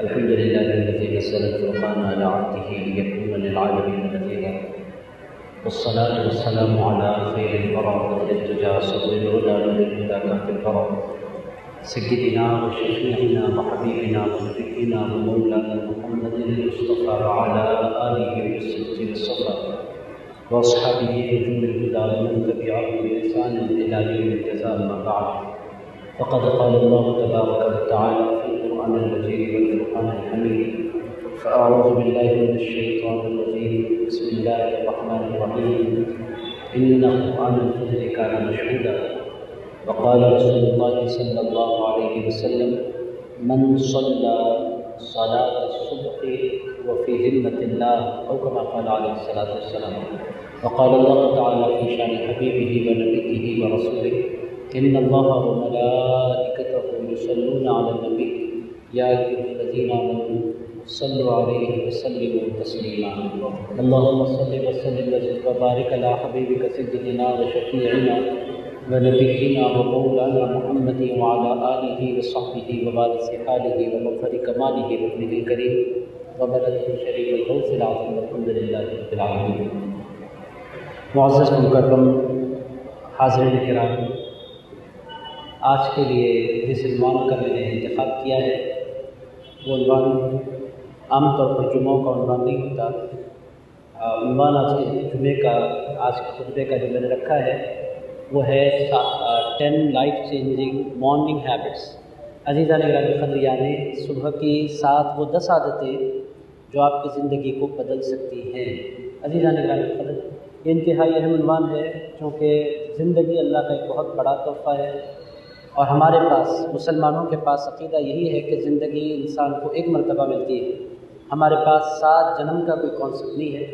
الحمد لله الذي نزل الفرقان على عبده ليكون للعالمين نذيرا، والصلاة والسلام على خير الورى بدر الدجى صدر الهدى نور الهدى كهف الورى سيدنا وشفيعنا وحبيبنا ونبينا ومولانا محمد المصطفى وعلى آله بالصدق والصفا وأصحابه نجوم الهدى ومن تبعهم بإحسان إلى يوم الجزاء. أما بعد، فقد قال الله تبارك وتعالى في القرآن المجيد والفرقان الحميد: فأعوذ بالله من الشيطان الرجيم، بسم الله الرحمن الرحيم، إن قرآن الفجر كان مشهودا. وقال رسول الله صلى الله عليه وسلم: من صلى صلاة الصبح وفي ذمة الله، أو كما قال عليه الصلاة والسلام. وقال الله تعالى في شأن حبيبه ونبيه ورسوله: إن الله وملائكته يصلون على النبي يا أيها الذين آمنوا صلوا عليه وسلموا تسليما. اللهم صل وسلم وبارك على حبيبك سيدنا وشفيعنا ونبينا ومولانا محمد وعلى آله وصحبه ووارث حاله ومظهر كماله وابنه الكريم وبلده شريف الفوز العظيم. الحمد لله رب العالمين. معزز مکرم حاضرین کرام، آج کے لیے جس عنوان کا میں نے انتخاب کیا ہے وہ عنوان عام طور پر جمعوں کا عنوان نہیں ہوتا. عنوان آج کے جمعے کا، آج کے خطبے کا جو میں نے رکھا ہے وہ ہے 10 لائف چینجنگ مارننگ ہیبٹس. عزیزان گرامی قدر، یعنی صبح کی 7 وہ 10 عادتیں جو آپ کی زندگی کو بدل سکتی ہیں. عزیزان گرامی قدر، یہ انتہائی اہم عنوان ہے کیونکہ زندگی اللہ کا ایک بہت بڑا تحفہ ہے، اور ہمارے پاس مسلمانوں کے پاس عقیدہ یہی ہے کہ زندگی انسان کو ایک مرتبہ ملتی ہے. ہمارے پاس 7 جنم کا کوئی کانسیپٹ نہیں ہے.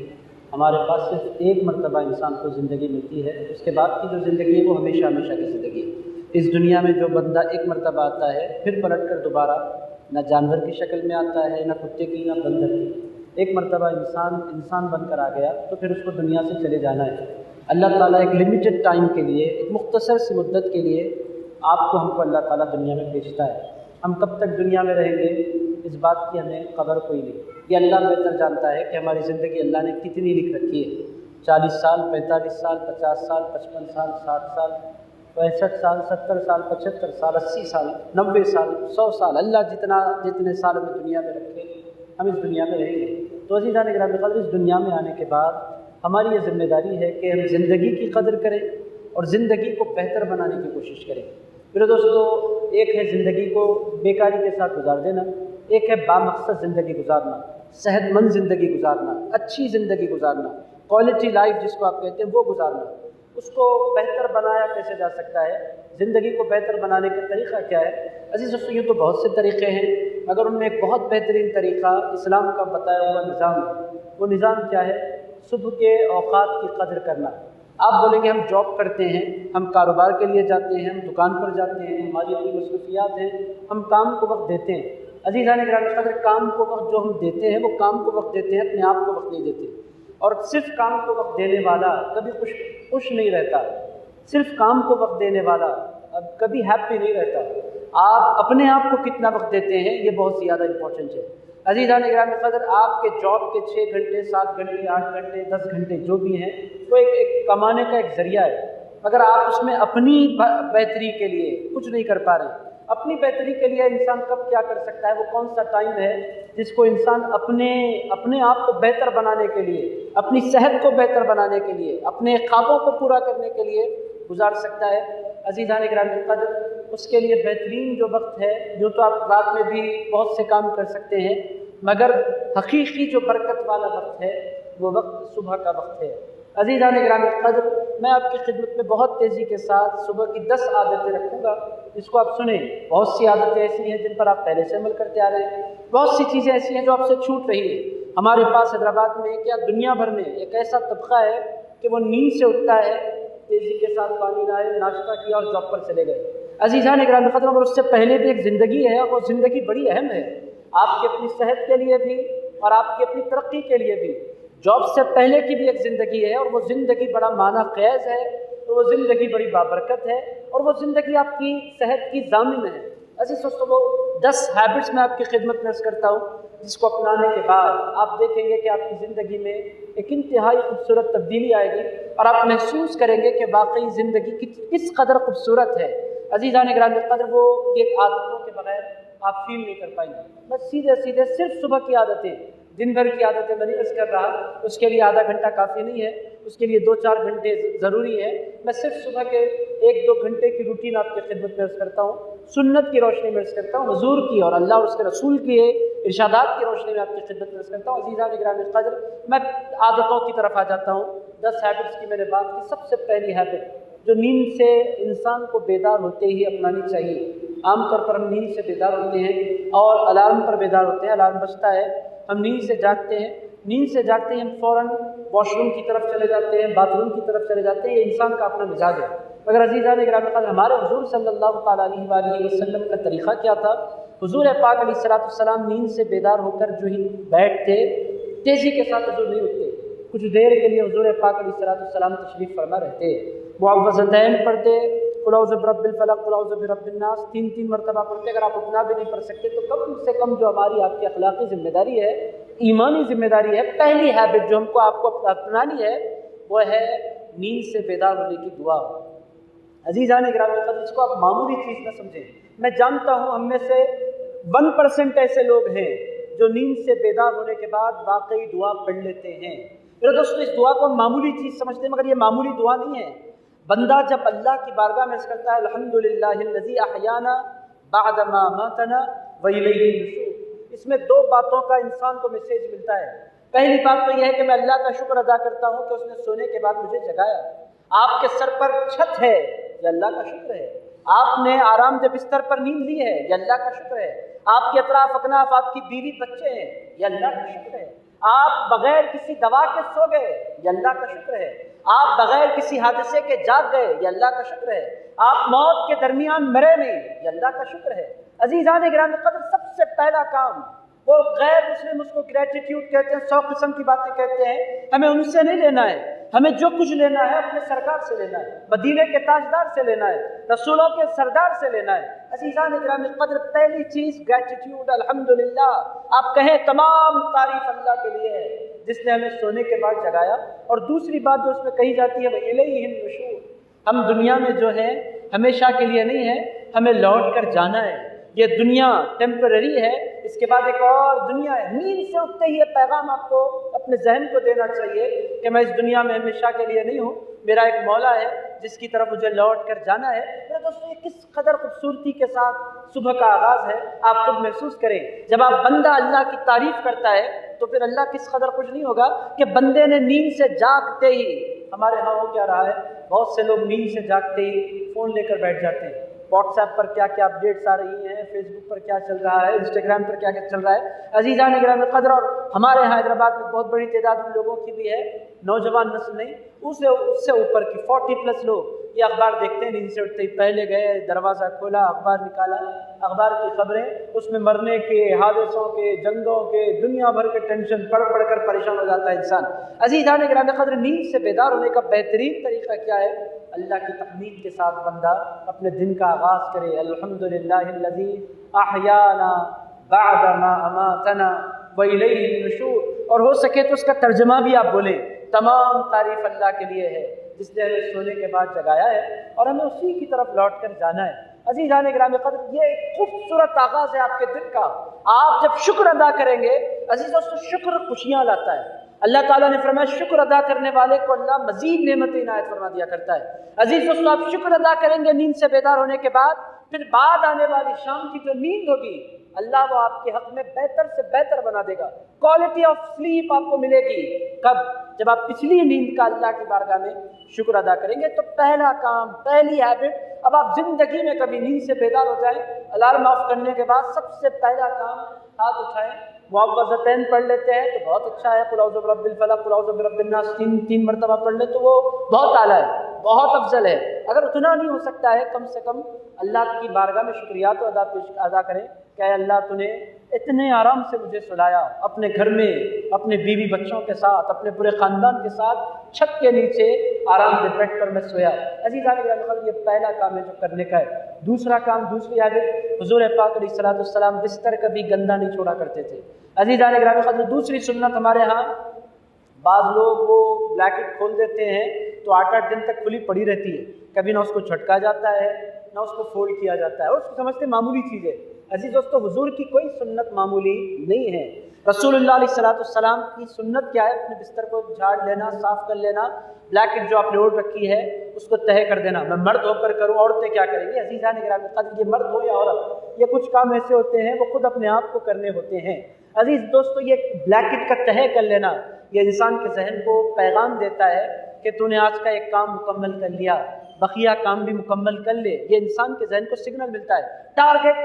ہمارے پاس صرف ایک مرتبہ انسان کو زندگی ملتی ہے. اس کے بعد کی جو زندگی ہے وہ ہمیشہ ہمیشہ کی زندگی ہے. اس دنیا میں جو بندہ ایک مرتبہ آتا ہے پھر پلٹ کر دوبارہ نہ جانور کی شکل میں آتا ہے، نہ کتے کی، نہ بندر کی. ایک مرتبہ انسان بن کر آ گیا تو پھر اس کو دنیا سے چلے جانا ہے. اللہ تعالیٰ ایک لمیٹڈ ٹائم کے لیے، ایک مختصر سی مدت کے لیے آپ کو، ہم کو اللہ تعالیٰ دنیا میں بھیجتا ہے. ہم کب تک دنیا میں رہیں گے اس بات کی ہمیں خبر کوئی نہیں. یہ اللہ بہتر جانتا ہے کہ ہماری زندگی اللہ نے کتنی لکھ رکھی ہے. 40 سال، 45 سال، 50 سال، 55 سال، 60 سال، 65 سال، 70 سال، 75 سال، 80 سال، 90 سال، 100 سال، اللہ جتنے سال میں دنیا میں رکھے ہم اس دنیا میں رہیں گے. تو عزیزان گرامی قدر، اس دنیا میں آنے کے بعد ہماری یہ ذمہ داری ہے کہ ہم زندگی کی قدر کریں اور زندگی کو بہتر بنانے کی کوشش کریں. میرے دوستو، ایک ہے زندگی کو بیکاری کے ساتھ گزار دینا، ایک ہے بامقصد زندگی گزارنا، صحت مند زندگی گزارنا، اچھی زندگی گزارنا، کوالٹی لائف جس کو آپ کہتے ہیں وہ گزارنا. اس کو بہتر بنایا کیسے جا سکتا ہے؟ زندگی کو بہتر بنانے کا طریقہ کیا ہے؟ عزیز دوستو، یوں تو بہت سے طریقے ہیں مگر ان میں ایک بہت بہترین طریقہ اسلام کا بتایا ہوا نظام ہے. وہ نظام کیا ہے؟ صبح کے اوقات کی قدر کرنا. آپ بولیں گے ہم جاب کرتے ہیں، ہم کاروبار کے لیے جاتے ہیں، ہم دکان پر جاتے ہیں، ہماری اپنی مصروفیات ہیں، ہم کام کو وقت دیتے ہیں. عزیزان گرامی قدر، کام کو وقت جو ہم دیتے ہیں وہ کام کو وقت دیتے ہیں، اپنے آپ کو وقت نہیں دیتے. اور صرف کام کو وقت دینے والا کبھی خوش نہیں رہتا. صرف کام کو وقت دینے والا کبھی ہیپی نہیں رہتا. آپ اپنے آپ کو کتنا وقت دیتے ہیں یہ بہت زیادہ امپورٹنٹ ہے. عزیزان گرامی قدر، آپ کے جاب کے 6 گھنٹے، 7 گھنٹے، 8 گھنٹے، 10 گھنٹے جو بھی ہیں وہ ایک کمانے کا ایک ذریعہ ہے. اگر آپ اس میں اپنی بہتری کے لیے کچھ نہیں کر پا رہے، اپنی بہتری کے لیے انسان کب کیا کر سکتا ہے؟ وہ کون سا ٹائم ہے جس کو انسان اپنے آپ کو بہتر بنانے کے لیے، اپنی صحت کو بہتر بنانے کے لیے، اپنے خوابوں کو پورا کرنے کے لیے گزار سکتا ہے؟ عزیزان گرامی قدر، اس کے لیے بہترین جو وقت ہے، جو تو آپ رات میں بھی بہت سے کام کر سکتے ہیں، مگر حقیقی جو برکت والا وقت ہے وہ وقت صبح کا وقت ہے. عزیزان گرامی قدر، میں آپ کی خدمت میں بہت تیزی کے ساتھ صبح کی 10 عادتیں رکھوں گا، جس کو آپ سنیں. بہت سی عادتیں ایسی ہیں جن پر آپ پہلے سے عمل کرتے آ رہے ہیں، بہت سی چیزیں ایسی ہیں جو آپ سے چھوٹ رہی ہیں. ہمارے پاس حیدرآباد میں کیا دنیا بھر میں ایک ایسا طبقہ ہے کہ وہ نیند سے اٹھتا ہے، تیزی کے ساتھ پانی لائے، ناشتہ کیا اور جاب پر چلے گئے. عزیزان گرامی قدر، اور اس سے پہلے بھی ایک زندگی ہے اور وہ زندگی بڑی اہم ہے آپ کی اپنی صحت کے لیے بھی اور آپ کی اپنی ترقی کے لیے بھی. جاب سے پہلے کی بھی ایک زندگی ہے اور وہ زندگی بڑا معنی خیز ہے، اور وہ زندگی بڑی بابرکت ہے، اور وہ زندگی آپ کی صحت کی ضامن ہے. عزیز دوستو وہ 10 ہیبٹس میں آپ کی خدمت میں عرض کرتا ہوں جس کو اپنانے کے بعد آپ دیکھیں گے کہ آپ کی زندگی میں ایک انتہائی خوبصورت تبدیلی آئے گی اور آپ محسوس کریں گے کہ واقعی زندگی کس قدر خوبصورت ہے۔ عزیزان گرامی قدر وہ یہ عادتوں کے بغیر آپ فیل نہیں کر پائیں گے۔ بس سیدھے صرف صبح کی عادتیں، دن بھر کی عادتیں میں نہیں عرض کر رہا، اس کے لیے آدھا گھنٹہ کافی نہیں ہے، اس کے لیے 2-4 گھنٹے ضروری ہے۔ میں صرف صبح کے 1-2 گھنٹے کی روٹین آپ کی خدمت میں عرض کرتا ہوں، سنت کی روشنی میں عرض کرتا ہوں، حضور کی اور اللہ اور اس کے رسول کی ارشادات کی روشنی میں آپ کی خدمت میں عرض کرتا ہوں۔ عزیزان گرامی قدر میں عادتوں کی طرف آ جاتا ہوں۔ 10 ہیبٹس کی میں نے بات کی۔ سب سے پہلی ہیبٹ جو نیند سے انسان کو بیدار ہوتے ہی اپنانی چاہیے۔ عام طور پر ہم نیند سے بیدار ہوتے ہیں اور الارم پر بیدار ہوتے ہیں، الارم بجتا ہے، ہم نیند سے جاگتے ہیں، نیند سے جاگتے ہی ہم فوراً واش روم کی طرف چلے جاتے ہیں، باتھ روم کی طرف چلے جاتے ہیں۔ یہ انسان کا اپنا مزاج ہے۔ مگر عزیزان گرامی قدر ہمارے حضور صلی اللہ تعالیٰ علیہ وآلہ وسلم کا طریقہ کیا تھا؟ حضور پاک علیہ السلام نیند سے بیدار ہو کر جو ہی بیٹھتے، تیزی کے ساتھ حضور نہیں اٹھتے، کچھ دیر کے لیے حضور پاک علیہ السلام تشریف فرما رہتے، معوذتین پڑھتے، قل اعوذ برب الفلق، قل اعوذ برب الناس 3 مرتبہ پڑھتے۔ اگر آپ اتنا بھی نہیں پڑھ سکتے تو کم سے کم جو ہماری آپ کی اخلاقی ذمہ داری ہے، ایمانی ذمہ داری ہے، پہلی ہیبٹ جو ہم کو آپ کو اپنانی ہے وہ ہے نیند سے بیدار ہونے کی دعا۔ عزیزان گرامی قدر اس کو آپ معمولی چیز نہ سمجھیں۔ میں جانتا ہوں ہم میں سے 1% ایسے لوگ ہیں جو نیند سے بیدار ہونے کے بعد واقعی دعا پڑھ لیتے ہیں۔ میرے دوستو اس دعا کو ہم معمولی چیز سمجھتے ہیں، مگر یہ معمولی دعا نہیں ہے۔ بندہ جب اللہ کی بارگاہ میں عرض کرتا ہے الحمدللہ الذی احیانا بعد ما اماتنا والیہ النشور، اس میں 2 باتوں کا انسان کو میسیج ملتا ہے۔ پہلی بات تو یہ ہے کہ میں اللہ کا شکر ادا کرتا ہوں کہ اس نے سونے کے بعد مجھے جگایا۔ آپ کے سر پر چھت ہے، یہ اللہ کا شکر ہے۔ آپ نے آرام دہ بستر پر نیند لی ہے، یہ اللہ کا شکر ہے۔ آپ کے اطراف اکناف آپ کی بیوی بچے ہیں، یہ اللہ کا شکر ہے۔ آپ بغیر کسی دوا کے سو گئے، یہ اللہ کا شکر ہے۔ آپ بغیر کسی حادثے کے جاگ گئے، یہ اللہ کا شکر ہے۔ آپ موت کے درمیان مرے نہیں، یہ اللہ کا شکر ہے۔ عزیزان گرامی قدر سب سے پہلا کام، وہ غیر مسلم اس کو گریٹیٹیوڈ کہتے ہیں، 100 قسم کی باتیں کہتے ہیں، ہمیں ان سے نہیں لینا ہے۔ ہمیں جو کچھ لینا ہے اپنے سرکار سے لینا ہے، مدینے کے تاجدار سے لینا ہے، رسولوں کے سردار سے لینا ہے۔ عزیزان گرامی قدر پہلی چیز گریٹیٹیوڈ، الحمدللہ۔ آپ کہیں تمام تعریف اللہ کے لیے ہے جس نے ہمیں سونے کے بعد جگایا۔ اور دوسری بات جو اس میں کہی جاتی ہے وہ الیہ النشور، ہم دنیا میں جو ہے ہمیشہ کے لیے نہیں ہے، ہمیں لوٹ کر جانا ہے۔ یہ دنیا ٹیمپرری ہے، اس کے بعد ایک اور دنیا ہے۔ نیند سے اٹھتے ہی یہ پیغام آپ کو اپنے ذہن کو دینا چاہیے کہ میں اس دنیا میں ہمیشہ کے لیے نہیں ہوں، میرا ایک مولا ہے جس کی طرف مجھے لوٹ کر جانا ہے۔ میرے دوستو یہ کس قدر خوبصورتی کے ساتھ صبح کا آغاز ہے، آپ خود محسوس کریں۔ جب آپ بندہ اللہ کی تعریف کرتا ہے تو پھر اللہ کس قدر خوش نہیں ہوگا کہ بندے نے نیند سے جاگتے ہی، ہمارے ہاں ہو کیا رہا ہے، بہت سے لوگ نیند سے جاگتے ہی فون لے کر بیٹھ جاتے ہیں۔ واٹس ایپ پر کیا کیا اپڈیٹس آ رہی ہیں، فیس بک پر کیا چل رہا ہے، انسٹاگرام پر کیا کیا چل رہا ہے۔ عزیزان گرامی قدر اور ہمارے یہاں حیدرآباد میں بہت بڑی تعداد ان لوگوں کی بھی ہے، نوجوان نسل نہیں، اس سے اوپر کی 40+ لوگ یہ اخبار دیکھتے ہیں، نیند سے اٹھتے ہی پہلے گئے، دروازہ کھولا، اخبار نکالا، اخبار کی خبریں، اس میں مرنے کے، حادثوں کے، جنگوں کے، دنیا بھر کے ٹینشن پڑھ کر پریشان ہو جاتا ہے انسان۔ عزیزان گرامی قدر نیند سے بیدار ہونے کا بہترین طریقہ کیا ہے؟ اللہ کی تحمید کے ساتھ بندہ اپنے دن کا آغاز کرے، الحمدللہ الذی احیانا بعد ما اماتنا والیہ النشور، اور ہو سکے تو اس کا ترجمہ بھی آپ بولیں، تمام تعریف اللہ کے لیے ہے جس نے ہمیں سونے کے بعد جگایا ہے اور ہمیں اسی کی طرف لوٹ کر جانا ہے۔ عزیزان گرامی قدر یہ ایک خوبصورت آغاز ہے آپ کے دن کا۔ آپ جب شکر ادا کریں گے، عزیز دوستو شکر خوشیاں لاتا ہے۔ اللہ تعالیٰ نے فرمایا شکر ادا کرنے والے کو اللہ مزید نعمتیں عنایت فرما دیا کرتا ہے۔ عزیز دوستو آپ شکر ادا کریں گے نیند سے بیدار ہونے کے بعد، پھر بعد آنے والی شام کی جو نیند ہوگی اللہ وہ آپ کے حق میں بہتر سے بہتر بنا دے گا۔ کوالٹی آف سلیپ آپ کو ملے گی کب؟ جب آپ پچھلی نیند کا اللہ کی بارگاہ میں شکر ادا کریں گے۔ تو پہلا کام، پہلی ہیبٹ، اب آپ زندگی میں کبھی نیند سے بیدار ہو جائیں، الارم آف کرنے کے بعد سب سے پہلا کام ہاتھ اٹھائیں، معوذتین پڑھ لیتے ہیں تو بہت اچھا ہے، قل اعوذ برب الفلق، قل اعوذ برب الناس 3 مرتبہ پڑھ لیں تو وہ بہت اعلیٰ ہے، بہت افضل ہے۔ اگر اتنا نہیں ہو سکتا ہے کم سے کم اللہ کی بارگاہ میں شکریات ادا کریں، کہ اے اللہ تو نے اتنے آرام سے مجھے سلایا، اپنے گھر میں اپنے بیوی بچوں کے ساتھ، اپنے پورے خاندان کے ساتھ چھت کے نیچے آرام دہ بیڈ پر میں سویا۔ عزیزان گرامی، یہ پہلا کام ہے جو کرنے کا ہے۔ دوسرا کام، دوسری عادت، حضور پاک علیہ السلام بستر کبھی گندا نہیں چھوڑا کرتے تھے۔ عزیزان گرامی، دوسری سنت ہمارے ہاں بعض لوگ وہ بلیکٹ کھول دیتے ہیں تو 8 دن تک کھلی پڑی رہتی ہے، کبھی نہ اس کو جھٹکا جاتا ہے نہ اس کو فولڈ کیا جاتا ہے، اور اس کو سمجھتے معمولی چیز ہے۔ عزیز دوستو، حضور کی کوئی سنت معمولی نہیں ہے۔ رسول اللہ علیہ السلام کی سنت کیا ہے؟ اپنے بستر کو جھاڑ لینا، صاف کر لینا، بلیکٹ جو آپ نے اوڑھ رکھی ہے اس کو تہہ کر دینا۔ میں مرد ہو کر کروں، عورتیں کیا کریں گی؟ عزیزان گرامی قدر، یہ مرد ہو یا عورت، یہ کچھ کام ایسے ہوتے ہیں وہ خود اپنے آپ کو کرنے ہوتے ہیں۔ عزیز دوستو، یہ بلیکٹ کا تہہ کر لینا یہ انسان کے ذہن کو پیغام دیتا ہے کہ تو نے آج کا ایک کام مکمل کر لیا، بقیہ کام بھی مکمل کر لے۔ یہ انسان کے ذہن کو سگنل ملتا ہے،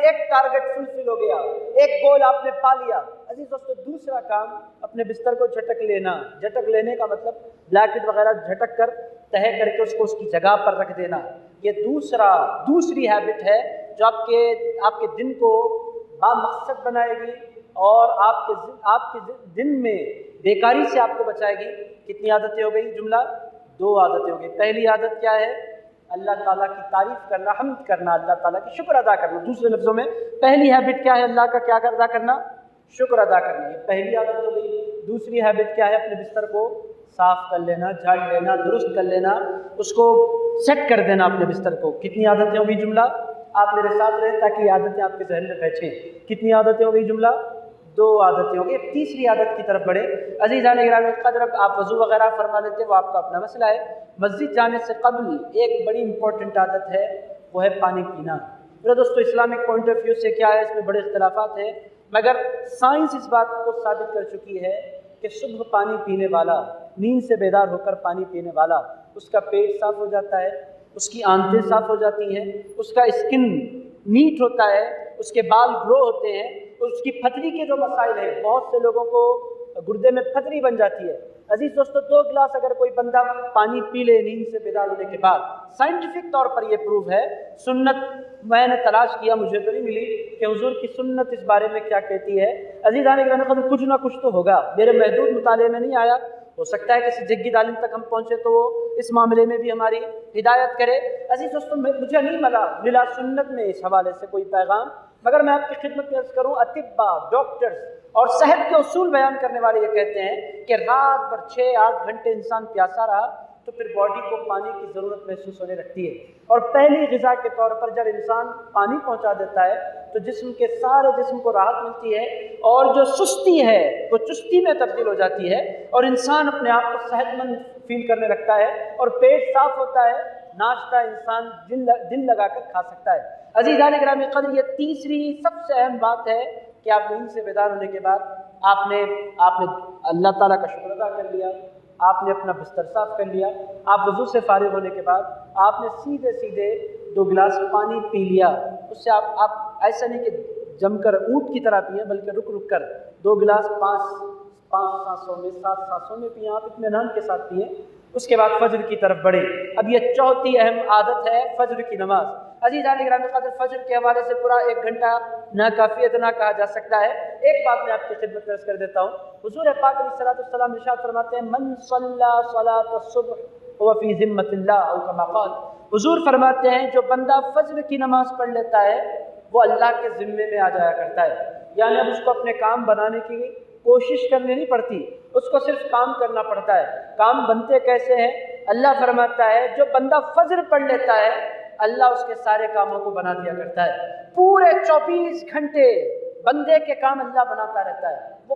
ایک ٹارگٹ فلفل ہو گیا، ایک گول آپ نے پا لیا۔ عزیز دوستو، دوسرا کام اپنے بستر کو جھٹک لینا۔ جھٹک لینے کا مطلب بلیکٹ وغیرہ جھٹک کر تہہ کر کے اس کو اس کی جگہ پر رکھ دینا۔ یہ دوسری ہیبٹ ہے جو آپ کے دن کو بامقصد بنائے گی اور آپ کے دن میں بیکاری سے آپ کو بچائے گی۔ کتنی عادتیں ہو گئی؟ جملہ 2 عادتیں ہو گئی۔ پہلی عادت کیا ہے؟ اللہ تعالیٰ کی تعریف کرنا، حمد کرنا، اللہ تعالیٰ کی شکر ادا کرنا۔ دوسرے لفظوں میں پہلی ہیبٹ کیا ہے؟ اللہ کا کیا ادا کرنا؟ شکر ادا کرنا۔ یہ پہلی عادت ہو گئی۔ دوسری ہیبٹ کیا ہے؟ اپنے بستر کو صاف کر لینا، جھاڑ لینا، درست کر لینا، اس کو سیٹ کر دینا اپنے بستر کو۔ کتنی عادتیں ہو گئی؟ جملہ آپ میرے ساتھ رہیں تاکہ یہ عادتیں آپ کے ذہن میں بیٹھیں۔ کتنی عادتیں ہو گئی؟ جملہ 2 عادتیں ہو گئی۔ تیسری عادت کی طرف بڑھے۔ عزیزان گرامی قدر، آپ وضو وغیرہ فرما لیتے، وہ آپ کا اپنا مسئلہ ہے۔ مسجد جانے سے قبل ایک بڑی امپورٹنٹ عادت ہے، وہ ہے پانی پینا۔ میرے دوستو، اسلامک پوائنٹ آف ویو سے کیا ہے؟ اس میں بڑے اختلافات ہیں، مگر سائنس اس بات کو ثابت کر چکی ہے کہ صبح پانی پینے والا، نیند سے بیدار ہو کر پانی پینے والا، اس کا پیٹ صاف ہو جاتا ہے، اس کی آنتیں صاف ہو جاتی ہیں، اس کا اسکن نیٹ ہوتا ہے، اس کے بال گرو ہوتے ہیں، اس کی پھتری کے جو مسائل ہیں، بہت سے لوگوں کو گردے میں پھتری بن جاتی ہے۔ عزیز دوستو، 2 گلاس اگر کوئی بندہ پانی پی لے نیند سے بیدار ہونے کے بعد، سائنٹیفک طور پر یہ پروف ہے۔ سنت میں نے تلاش کیا، مجھے تو نہیں ملی کہ حضور کی سنت اس بارے میں کیا کہتی ہے۔ عزیزان گرامی، کچھ نہ کچھ تو ہوگا، میرے محدود مطالعے میں نہیں آیا، ہو سکتا ہے کسی جگید عالم تک ہم پہنچے تو وہ اس معاملے میں بھی ہماری ہدایت کرے۔ عزیز دوستو، مجھے نہیں ملا سنت میں اس حوالے سے کوئی پیغام، مگر میں آپ کی خدمت میں عرض کروں، اطباء، ڈاکٹرز اور صحت کے اصول بیان کرنے والے یہ کہتے ہیں کہ رات بھر 6-8 گھنٹے انسان پیاسا رہا تو پھر باڈی کو پانی کی ضرورت محسوس ہونے لگتی ہے، اور پہلی غذا کے طور پر جب انسان پانی پہنچا دیتا ہے تو جسم کے سارے جسم کو راحت ملتی ہے، اور جو سستی ہے وہ چستی میں تبدیل ہو جاتی ہے، اور انسان اپنے آپ کو صحت مند فیل کرنے لگتا ہے، اور پیٹ صاف ہوتا ہے، ناشتہ انسان دل لگا کر کھا سکتا ہے۔ عزیزان گرامی قدر، یہ تیسری سب سے اہم بات ہے کہ آپ نیند سے بیدار ہونے کے بعد آپ نے اللہ تعالیٰ کا شکر ادا کر لیا، آپ نے اپنا بستر صاف کر لیا، آپ وضو سے فارغ ہونے کے بعد آپ نے سیدھے 2 گلاس پانی پی لیا۔ اس سے آپ ایسا نہیں کہ جم کر اونٹ کی طرح پئیں، بلکہ رک کر 2 گلاس 5 سانسوں میں 7 سانسوں میں پئیں، آپ اطمینان کے ساتھ پئیں۔ اس کے بعد فجر کی طرف بڑھے۔ اب یہ چوتھی اہم عادت ہے فجر کی نماز۔ عزیزان گرامی قدر، فجر کے حوالے سے پورا 1 گھنٹہ ناکافی اتنا کہا جا سکتا ہے۔ ایک بات میں آپ کی خدمت میں عرض کر دیتا ہوں، حضور پاک علیہ السلام ارشاد فرماتے ہیں، من صلی صلاۃ الصبح هو فی ذمۃ اللہ، او کما قال۔ حضور فرماتے ہیں جو بندہ فجر کی نماز پڑھ لیتا ہے وہ اللہ کے ذمے میں آ جایا کرتا ہے، یعنی اب اس کو اپنے کام بنانے کی کوشش کرنی نہیں پڑتی، اس کو صرف کام کرنا پڑتا ہے۔ کام بنتے کیسے ہیں؟ اللہ فرماتا ہے جو بندہ فجر پڑھ لیتا ہے اللہ اس کے سارے کاموں کو بنا دیا کرتا ہے۔ پورے 24 گھنٹے بندے کے کام اللہ بناتا رہتا ہے، وہ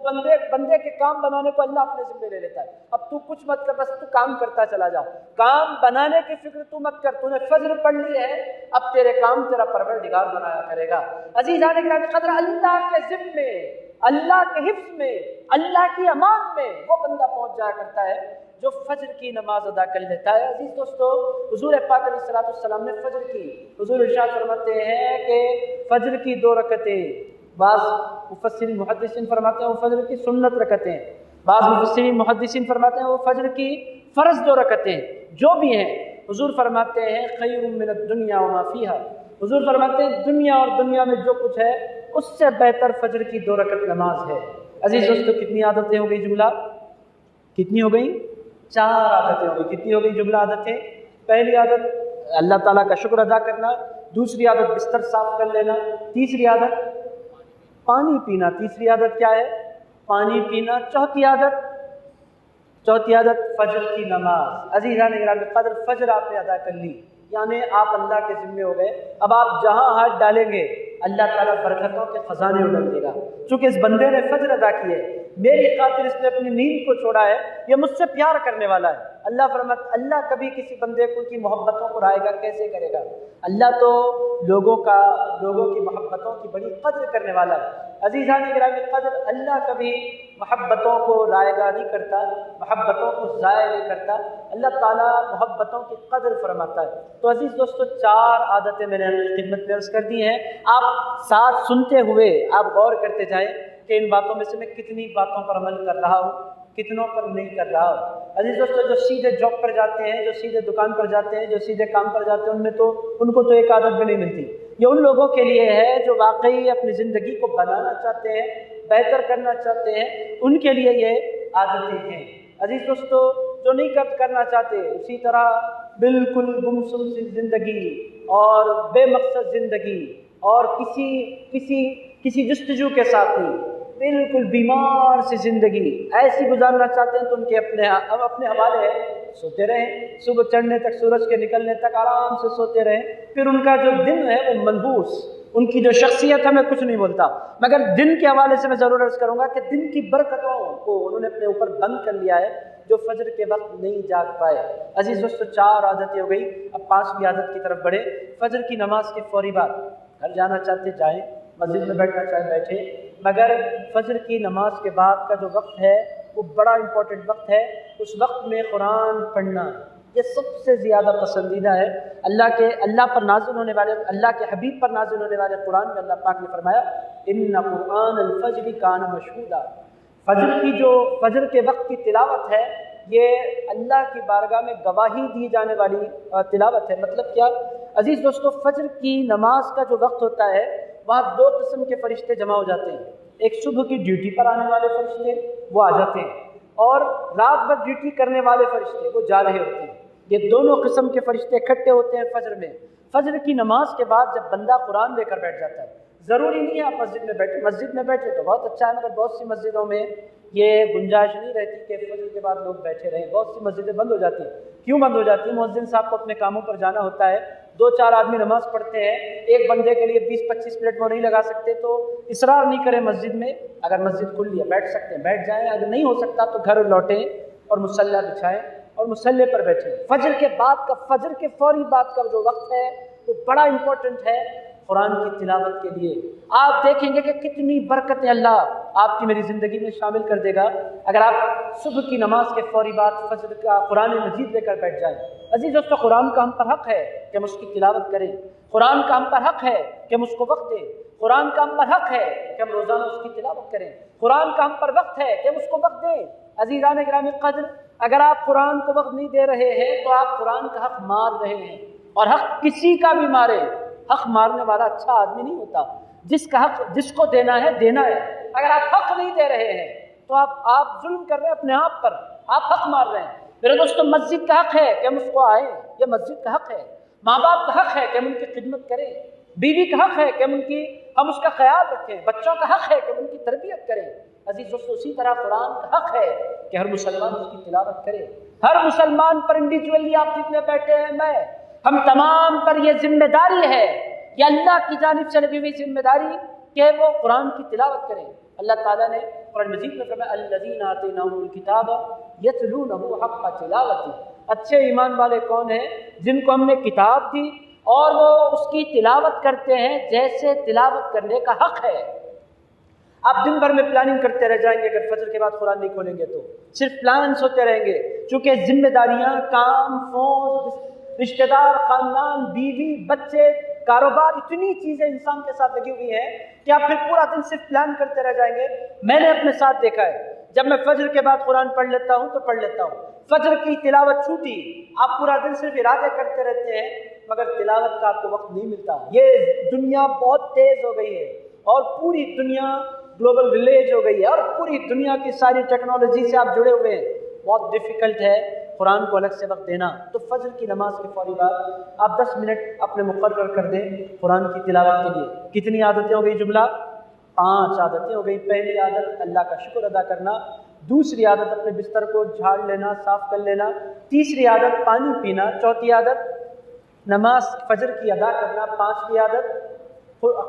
بندے کے کام بنانے کو اللہ اپنے ذمہ لے لیتا ہے۔ اب تو کچھ مت کر، بس تو کام کرتا چلا جا، کام بنانے کی فکر تو مت کر، تو نے فجر پڑھ لی ہے، اب تیرے کام تیرا پروردگار بنایا کرے گا۔ عزیزان گرامی قدر، اللہ کے ذمے، اللہ کے حفظ میں، اللہ کی امان میں وہ بندہ پہنچ جایا کرتا ہے جو فجر کی نماز ادا کر لیتا ہے۔ عزیز دوستو، حضور پاک علیہ السلام نے فجر کی، حضور ارشاد فرماتے ہیں کہ فجر کی 2 رکعتیں، بعض مفسرین محدثین فرماتے ہیں وہ فجر کی سنت رکعتیں، بعض مفسرین محدثین فرماتے ہیں وہ فجر کی فرض 2 رکعتیں، جو بھی ہیں حضور فرماتے ہیں خیر من الدنیا وما فیہا۔ حضور فرماتے ہیں دنیا اور دنیا میں جو کچھ ہے اس سے بہتر فجر کی 2 رکعت نماز ہے۔ عزیز دوستو کتنی عادتیں ہو گئی جملہ؟ کتنی ہو گئی؟ 4 عادتیں ہو گئی۔ کتنی ہو گئی جملہ عادتیں؟ پہلی عادت اللہ تعالیٰ کا شکر ادا کرنا، دوسری عادت بستر صاف کر لینا، تیسری عادت پانی پینا، تیسری عادت کیا ہے؟ پانی پینا، چوتھی عادت فجر کی نماز۔ عزیزان گرامی قدر فجر آپ نے ادا کر لی، یعنی آپ اللہ کے ذمے ہو گئے۔ اب آپ جہاں ہاتھ ڈالیں گے اللہ تعالیٰ برکتوں کے خزانے اڑل دے گا، چونکہ اس بندے نے فجر ادا کی ہے، میری خاطر اس نے اپنی نیند کو چھوڑا ہے، یہ مجھ سے پیار کرنے والا ہے۔ اللہ فرماتا اللہ کبھی کسی بندے کو کی محبتوں کو رائے گا کیسے کرے گا؟ اللہ تو لوگوں کی محبتوں کی بڑی قدر کرنے والا ہے۔ عزیزان گرامی قدر اللہ کبھی محبتوں کو رائے گا نہیں کرتا، محبتوں کو ضائع نہیں کرتا، اللہ تعالیٰ محبتوں کی قدر فرماتا ہے۔ تو عزیز دوستو 4 عادتیں میں نے خدمت میں عرض کر دی ہیں، آپ ساتھ سنتے ہوئے آپ غور کرتے جائیں کہ ان باتوں میں سے میں کتنی باتوں پر عمل کر رہا ہوں، کتنوں پر نہیں کر رہا ہوں۔ عزیز دوستو جو سیدھے جاب پر جاتے ہیں، جو سیدھے دکان پر جاتے ہیں، جو سیدھے کام پر جاتے ہیں، ان کو تو ایک عادت بھی نہیں ملتی۔ یہ ان لوگوں کے لیے ہے جو واقعی اپنی زندگی کو بنانا چاہتے ہیں، بہتر کرنا چاہتے ہیں، ان کے لیے یہ عادتیں ہیں۔ عزیز دوستو جو نہیں کرنا چاہتے، اسی طرح بالکل گمسم سی زندگی اور بے مقصد زندگی اور کسی جستجو کے ساتھ نہیں، بالکل بیمار سی زندگی ایسی گزارنا چاہتے ہیں تو ان کے اپنے حوالے ہے، سوتے رہیں، صبح چڑھنے تک، سورج کے نکلنے تک آرام سے سوتے رہیں، پھر ان کا جو دن ہے وہ منحوس، ان کی جو شخصیت ہے میں کچھ نہیں بولتا، مگر دن کے حوالے سے میں ضرور عرض کروں گا کہ دن کی برکتوں کو انہوں نے اپنے اوپر بند کر لیا ہے، جو فجر کے وقت نہیں جاگ پائے۔ عزیز دوستو 4 عادتیں ہو گئی، اب 5ویں عادت کی طرف بڑھے۔ فجر کی نماز کے فوری بعد گھر جانا چاہتے جائیں، مسجد میں بیٹھنا چاہے بیٹھے، مگر فجر کی نماز کے بعد کا جو وقت ہے وہ بڑا امپورٹنٹ وقت ہے، اس وقت میں قرآن پڑھنا یہ سب سے زیادہ پسندیدہ ہے۔ اللہ پر نازل ہونے والے، اللہ کے حبیب پر نازل ہونے والے قرآن میں اللہ پاک نے فرمایا ان قرآن الفجر کان مشہودا، فجر کے وقت کی تلاوت ہے، یہ اللہ کی بارگاہ میں گواہی دی جانے والی تلاوت ہے۔ مطلب کیا؟ عزیز دوستو فجر کی نماز کا جو وقت ہوتا ہے وہاں 2 قسم کے فرشتے جمع ہو جاتے ہیں، ایک صبح کی ڈیوٹی پر آنے والے فرشتے وہ آ جاتے ہیں، اور رات بھر ڈیوٹی کرنے والے فرشتے وہ جا رہے ہوتے ہیں۔ یہ دونوں قسم کے فرشتے اکٹھے ہوتے ہیں فجر میں۔ فجر کی نماز کے بعد جب بندہ قرآن لے کر بیٹھ جاتا ہے، ضروری نہیں ہے آپ مسجد میں بیٹھے تو بہت اچھا ہے، مگر بہت سی مسجدوں میں یہ گنجائش نہیں رہتی کہ فجر کے بعد لوگ بیٹھے رہیں، بہت سی مسجدیں بند ہو جاتی ہیں۔ کیوں بند ہو جاتی ہیں؟ مؤذن صاحب کو اپنے کاموں پر جانا ہوتا ہے، 2-4 آدمی نماز پڑھتے ہیں، ایک بندے کے لیے 20-25 منٹ وہ نہیں لگا سکتے، تو اصرار نہیں کریں مسجد میں، اگر مسجد کھلی ہے بیٹھ سکتے ہیں بیٹھ جائیں، اگر نہیں ہو سکتا تو گھر لوٹیں اور مصلی بچھائیں اور مصلی پر بیٹھیں۔ فجر کے فوری بعد کا جو وقت ہے وہ بڑا امپورٹنٹ ہے قرآن کی تلاوت کے لیے۔ آپ دیکھیں گے کہ کتنی برکتیں اللہ آپ کی میری زندگی میں شامل کر دے گا اگر آپ صبح کی نماز کے فوری بعد فجر کا قرآن مجید لے کر بیٹھ جائیں۔ عزیز دوستو قرآن کا ہم پر حق ہے کہ ہم اس کی تلاوت کریں، قرآن کا ہم پر حق ہے کہ ہم اس کو وقت دیں، قرآن کا ہم پر حق ہے کہ ہم روزانہ اس کی تلاوت کریں، قرآن کا ہم پر وقت ہے کہ ہم اس کو وقت دیں۔ عزیزان گرامی قدر، اگر آپ قرآن کو وقت نہیں دے رہے ہیں تو آپ قرآن کا حق مار رہے ہیں، اور حق کسی کا بھی مارے، حق مارنے والا اچھا آدمی نہیں ہوتا۔ جس کا حق جس کو دینا ہے دینا ہے، اگر آپ حق نہیں دے رہے ہیں تو آپ ظلم کر رہے ہیں اپنے آپ پر، آپ حق مار رہے ہیں۔ میرے دوستو مسجد کا حق ہے کہ ہم اس کو آئیں، یہ مسجد کا حق ہے، ماں باپ کا حق ہے کہ ہم ان کی خدمت کریں، بیوی کا حق ہے کہ ہم اس کا خیال رکھیں، بچوں کا حق ہے کہ ہم ان کی تربیت کریں۔ عزیز دوستو اسی طرح قرآن کا حق ہے کہ ہر مسلمان اس کی تلاوت کرے، ہر مسلمان پر انڈیویجولی آپ جتنے بیٹھے ہیں ہم تمام پر یہ ذمہ داری ہے، یہ اللہ کی جانب سے لگی ہوئی ذمہ داری کہ وہ قرآن کی تلاوت کریں۔ اللہ تعالیٰ نے قرآن مجید میں فرمایا الذین آتیناہم الکتاب یتلونہ حق تلاوتہ، اچھے ایمان والے کون ہیں؟ جن کو ہم نے کتاب دی اور وہ اس کی تلاوت کرتے ہیں جیسے تلاوت کرنے کا حق ہے۔ آپ دن بھر میں پلاننگ کرتے رہ جائیں گے، اگر فجر کے بعد قرآن نہیں کھولیں گے تو صرف پلانس ہوتے رہیں گے، چونکہ ذمہ داریاں، کام، فون، رشتہ دار، خاندان، بیوی، بچے، کاروبار، اتنی چیزیں انسان کے ساتھ لگی ہوئی ہیں کہ آپ پھر پورا دن صرف پلان کرتے رہ جائیں گے۔ میں نے اپنے ساتھ دیکھا ہے، جب میں فجر کے بعد قرآن پڑھ لیتا ہوں تو پڑھ لیتا ہوں، فجر کی تلاوت چھوٹی، آپ پورا دن صرف ارادے کرتے رہتے ہیں مگر تلاوت کا آپ کو وقت نہیں ملتا۔ یہ دنیا بہت تیز ہو گئی ہے اور پوری دنیا گلوبل ولیج ہو گئی ہے اور پوری دنیا کی ساری ٹیکنالوجی سے آپ جڑے ہوئے ہیں، بہت ڈیفیکلٹ ہے قرآن کو الگ سے وقت دینا۔ تو فجر کی نماز کے فوری بعد آپ 10 منٹ اپنے مقرر کر دیں قرآن کی تلاوت کے لیے۔ کتنی عادتیں ہو گئی جملہ؟ 5 عادتیں ہو گئی۔ پہلی عادت اللہ کا شکر ادا کرنا، دوسری عادت اپنے بستر کو جھاڑ لینا، صاف کر لینا، تیسری عادت پانی پینا، چوتھی عادت نماز فجر کی ادا کرنا، پانچویں عادت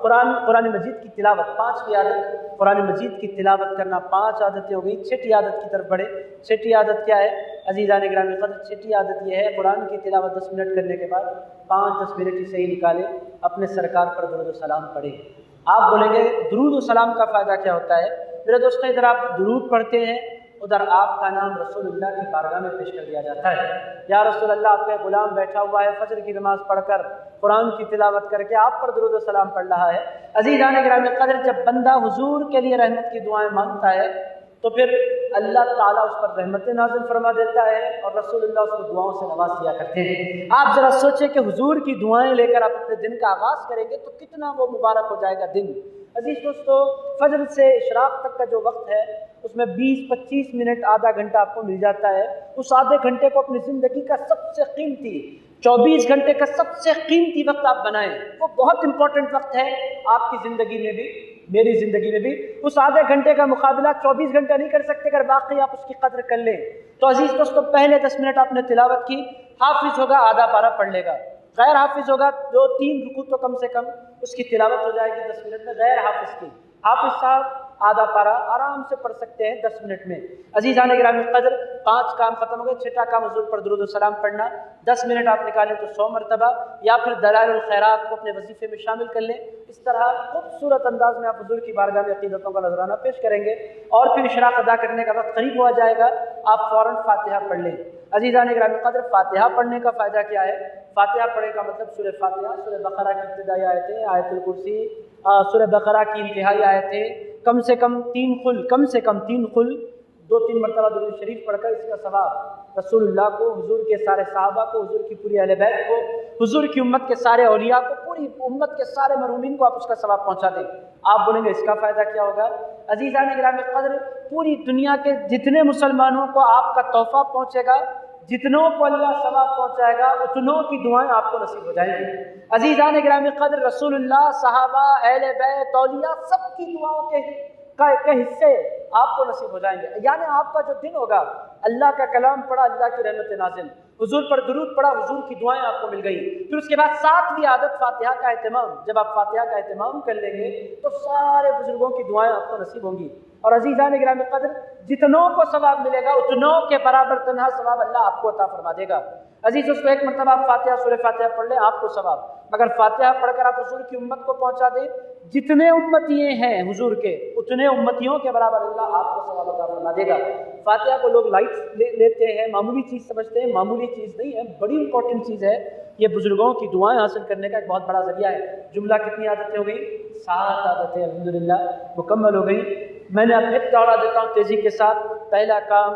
قرآن مجید کی تلاوت، پانچویں عادت قرآن مجید کی تلاوت کرنا۔ 5 عادتیں ہو گئی۔ چھٹی عادت کی طرف بڑھے۔ چھٹی عادت کیا ہے عزیزان گرامی قدر؟ چھٹی عادت یہ ہے قرآن کی تلاوت 10 منٹ کرنے کے بعد 5-10 منٹ ہی صحیح نکالے، اپنے سرکار پر درود و سلام پڑھیں۔ آپ بولیں گے درود و سلام کا فائدہ کیا ہوتا ہے؟ میرے دوستوں، ادھر آپ درود پڑھتے ہیں، ادھر آپ کا نام رسول اللہ کی بارگاہ میں پیش کر دیا جاتا ہے۔ یا رسول اللہ، آپ کا غلام بیٹھا ہوا ہے، فجر کی نماز پڑھ کر قرآن کی تلاوت کر کے آپ پر درود و سلام پڑھ رہا ہے۔ عزیزان گرامی قدر، جب بندہ حضور کے لیے رحمت کی دعائیں مانگتا ہے تو پھر اللہ تعالیٰ اس پر رحمت نازل فرما دیتا ہے اور رسول اللہ اس کو دعاؤں سے نواز دیا کرتے ہیں۔ آپ ذرا سوچیں کہ حضور کی دعائیں لے کر آپ اپنے دن کا آغاز کریں گے تو کتنا وہ مبارک ہو جائے گا دن۔ عزیز دوستو، فجر سے اشراق تک کا جو وقت ہے اس میں 20-25 منٹ، آدھا گھنٹہ آپ کو مل جاتا ہے۔ اس آدھے گھنٹے کو اپنی زندگی کا سب سے قیمتی 24 گھنٹے کا سب سے قیمتی وقت آپ بنائیں۔ وہ بہت امپورٹنٹ وقت ہے آپ کی زندگی میں بھی، میری زندگی میں بھی۔ اس آدھے گھنٹے کا مقابلہ 24 گھنٹہ نہیں کر سکتے، اگر واقعی آپ اس کی قدر کر لیں تو۔ عزیز دوستو، پہلے 10 منٹ آپ نے تلاوت کی، حافظ ہوگا آدھا پارہ پڑھ لے گا، غیر حافظ ہوگا 2-3 رکوع تو کم سے کم اس کی تلاوت ہو جائے گی 10 منٹ میں، غیر حافظ کی۔ حافظ صاحب آدھا پارہ آرام سے پڑھ سکتے ہیں 10 منٹ میں۔ عزیزان گرامی قدر، 5 کام ختم ہو گئے۔ چھٹا کام حضور پر درود و سلام پڑھنا، 10 منٹ آپ نکالیں تو 100 مرتبہ، یا پھر دلائل الخیرات کو اپنے وظیفے میں شامل کر لیں۔ اس طرح خوبصورت انداز میں آپ حضور کی بارگاہ میں عقیدتوں کا نذرانہ پیش کریں گے، اور پھر اشراق ادا کرنے کا وقت قریب ہوا جائے گا، آپ فوراً فاتحہ پڑھ لیں۔ عزیزان گرامی قدر، فاتحہ پڑھنے کا فائدہ کیا ہے؟ فاتحہ پڑھنے کا مطلب سورہ فاتحہ، سورہ بقرہ کی ابتدائی آیتیں، آیت الکرسی، سورہ بقرہ کی انتہائی آیتیں، کم سے کم 3 خل 2-3 مرتبہ درود شریف پڑھ کر اس کا ثواب رسول اللہ کو، حضور کے سارے صحابہ کو، حضور کی پوری اہل بیت کو، حضور کی امت کے سارے اولیاء کو، پوری امت کے سارے مرحومین کو آپ اس کا ثواب پہنچا دیں۔ آپ بولیں گے اس کا فائدہ کیا ہوگا؟ عزیزان گرامی قدر، پوری دنیا کے جتنے مسلمانوں کو آپ کا تحفہ پہنچے گا، جتنوں کو اللہ ثواب پہنچائے گا، اتنوں کی دعائیں آپ کو نصیب ہو جائیں گی۔ عزیزان گرامی قدر، رسول اللہ، صحابہ، اہل بیت، اولیاء، سب کی دعاؤں کے حصے آپ کو نصیب ہو جائیں گے۔ یعنی آپ کا جو دن ہوگا، اللہ کا کلام پڑھا، اللہ کی رحمت نازل، حضور پر درود پڑھا، حضور کی دعائیں آپ کو مل گئی۔ پھر اس کے بعد 7ویں عادت فاتحہ کا اہتمام۔ جب آپ فاتحہ کا اہتمام کر لیں گے تو سارے بزرگوں کی دعائیں آپ کو نصیب ہوں گی۔ اور عزیزان گرامی قدر، جتنوں کو ثواب ملے گا اتنوں کے برابر تنہا ثواب اللہ آپ کو عطا فرما دے گا۔ عزیز اس کو ایک مرتبہ آپ فاتحہ، سورہ فاتحہ پڑھ لیں، آپ کو ثواب۔ مگر فاتحہ پڑھ کر آپ حضور کی امت کو پہنچا دیں، جتنے امتیے ہیں حضور کے، اتنے امتیوں کے برابر اللہ آپ کو ثواب عطا فرما دے گا۔ فاتحہ کو لوگ لائٹ لیتے ہیں، معمولی چیز سمجھتے ہیں، معمولی چیز نہیں ہے، بڑی امپورٹنٹ چیز ہے۔ یہ بزرگوں کی دعائیں حاصل کرنے کا ایک بہت بڑا ذریعہ ہے۔ جملہ کتنی عادتیں ہو گئی؟ 7 عادتیں الحمدللہ مکمل ہو گئی۔ میں نے اب ایک دوڑا دیتا ہوں تیزی کے ساتھ۔ پہلا کام